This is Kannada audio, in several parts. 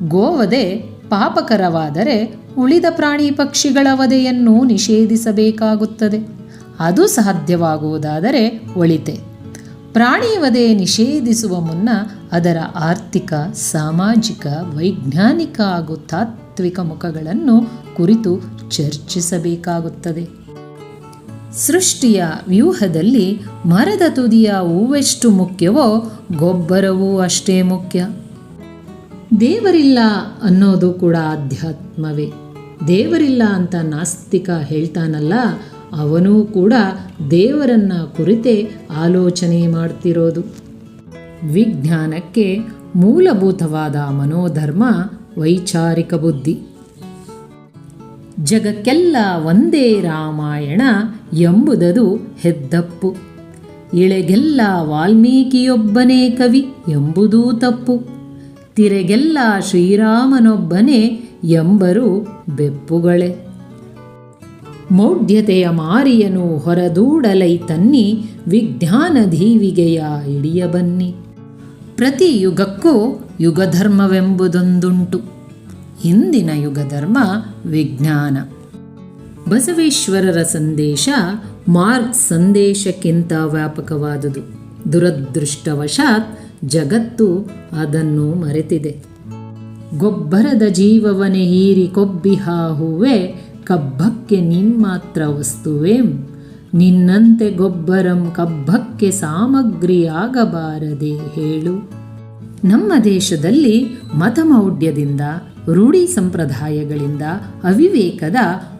ಗೋವಧೆ ಪಾಪಕರವಾದರೆ ಉಳಿದ ಪ್ರಾಣಿ ಪಕ್ಷಿಗಳ ವಧೆಯನ್ನು ನಿಷೇಧಿಸಬೇಕಾಗುತ್ತದೆ. ಅದು ಸಾಧ್ಯವಾಗುವುದಾದರೆ ಒಳಿತೆ. ಪ್ರಾಣಿ ವಧೆ ನಿಷೇಧಿಸುವ ಮುನ್ನ ಅದರ ಆರ್ಥಿಕ, ಸಾಮಾಜಿಕ, ವೈಜ್ಞಾನಿಕ ಹಾಗೂ ತಾತ್ವಿಕ ಮುಖಗಳನ್ನು ಕುರಿತು ಚರ್ಚಿಸಬೇಕಾಗುತ್ತದೆ. ಸೃಷ್ಟಿಯ ವ್ಯೂಹದಲ್ಲಿ ಮರದ ತುದಿಯ ಹೂವೆಷ್ಟು ಮುಖ್ಯವೋ ಗೊಬ್ಬರವೂ ಅಷ್ಟೇ ಮುಖ್ಯ. ದೇವರಿಲ್ಲ ಅನ್ನೋದು ಕೂಡ ಆಧ್ಯಾತ್ಮವೇ. ದೇವರಿಲ್ಲ ಅಂತ ನಾಸ್ತಿಕ ಹೇಳ್ತಾನಲ್ಲ, ಅವನೂ ಕೂಡ ದೇವರನ್ನ ಕುರಿತೇ ಆಲೋಚನೆ ಮಾಡ್ತಿರೋದು. ವಿಜ್ಞಾನಕ್ಕೆ ಮೂಲಭೂತವಾದ ಮನೋಧರ್ಮ ವೈಚಾರಿಕ ಬುದ್ಧಿ. ಜಗಕ್ಕೆಲ್ಲ ಒಂದೇ ರಾಮಾಯಣ ಎಂಬುದದು ಹೆದ್ದಪ್ಪು. ಇಳೆಗೆಲ್ಲ ವಾಲ್ಮೀಕಿಯೊಬ್ಬನೇ ಕವಿ ಎಂಬುದೂ ತಪ್ಪು. ತಿರೆಗೆಲ್ಲ ಶ್ರೀರಾಮನೊಬ್ಬನೇ ಎಂಬರು ಬೆಪ್ಪುಗಳೇ. ಮೌಢ್ಯತೆಯ ಮಾರಿಯನು ಹೊರದೂಡಲೈ ತನ್ನಿ, ವಿಜ್ಞಾನ ದೀವಿಗೆಯ ಇಡಿಯ ಬನ್ನಿ. ಪ್ರತಿ ಯುಗಕ್ಕೂ ಯುಗಧರ್ಮವೆಂಬುದೊಂದುಂಟು. ಇಂದಿನ ಯುಗಧರ್ಮ ವಿಜ್ಞಾನ. ಬಸವೇಶ್ವರರ ಸಂದೇಶ ಮಾರ್ಕ್ಸ್ ಸಂದೇಶಕ್ಕಿಂತ ವ್ಯಾಪಕವಾದುದು. ದುರದೃಷ್ಟವಶಾತ್ ಜಗತ್ತು ಅದನ್ನು ಮರೆತಿದೆ. ಗೊಬ್ಬರದ ಜೀವವನೆ ಹೀರಿ ಕೊಬ್ಬಿಹ ಹೂವೆ, ಕಬ್ಬಕ್ಕೆ ನಿಮ್ಮಾತ್ರ ವಸ್ತುವೇಂ, ನಿನ್ನಂತೆ ಗೊಬ್ಬರಂ ಕಬ್ಬಕ್ಕೆ ಸಾಮಗ್ರಿಯಾಗಬಾರದೆ ಹೇಳು. ನಮ್ಮ ದೇಶದಲ್ಲಿ ಮತಮೌಢ್ಯದಿಂದ, ರೂಢಿ ಸಂಪ್ರದಾಯಗಳಿಂದ, ಅವಿವೇಕದ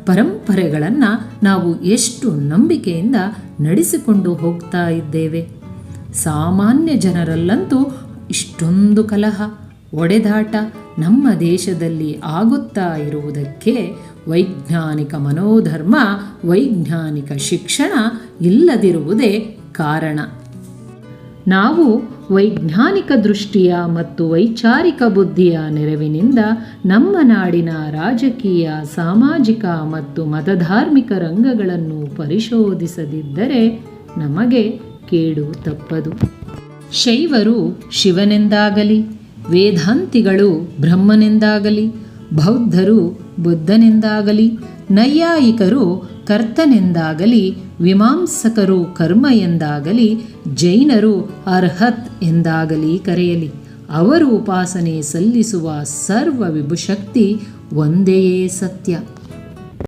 ಪರಂಪರೆಗಳನ್ನು ನಾವು ಎಷ್ಟು ನಂಬಿಕೆಯಿಂದ ನಡೆಸಿಕೊಂಡು ಹೋಗ್ತಾ ಇದ್ದೇವೆ. ಸಾಮಾನ್ಯ ಜನರಲ್ಲಂತೂ ಇಷ್ಟೊಂದು ಕಲಹ, ಒಡೆದಾಟ ನಮ್ಮ ದೇಶದಲ್ಲಿ ಆಗುತ್ತಾ ಇರುವುದಕ್ಕೆ ವೈಜ್ಞಾನಿಕ ಮನೋಧರ್ಮ, ವೈಜ್ಞಾನಿಕ ಶಿಕ್ಷಣ ಇಲ್ಲದಿರುವುದೇ ಕಾರಣ. ನಾವು ವೈಜ್ಞಾನಿಕ ದೃಷ್ಟಿಯ ಮತ್ತು ವೈಚಾರಿಕ ಬುದ್ಧಿಯ ನೆರವಿನಿಂದ ನಮ್ಮ ನಾಡಿನ ರಾಜಕೀಯ, ಸಾಮಾಜಿಕ ಮತ್ತು ಮತಧಾರ್ಮಿಕ ರಂಗಗಳನ್ನು ಪರಿಶೋಧಿಸದಿದ್ದರೆ ನಮಗೆ ಕೇಡು ತಪ್ಪದು. ಶೈವರು ಶಿವನೆಂದಾಗಲಿ, ವೇದಾಂತಿಗಳು ಬ್ರಹ್ಮನೆಂದಾಗಲಿ, ಬೌದ್ಧರು ಬುದ್ಧನೆಂದಾಗಲಿ, ನೈಯಾಯಿಕರು ಕರ್ತನೆಂದಾಗಲಿ, ಮೀಮಾಂಸಕರು ಕರ್ಮ ಎಂದಾಗಲಿ, ಜೈನರು ಅರ್ಹತ್ ಎಂದಾಗಲಿ ಕರೆಯಲಿ, ಅವರು ಉಪಾಸನೆ ಸಲ್ಲಿಸುವ ಸರ್ವ ವಿಭುಶಕ್ತಿ ಒಂದೇ ಸತ್ಯ.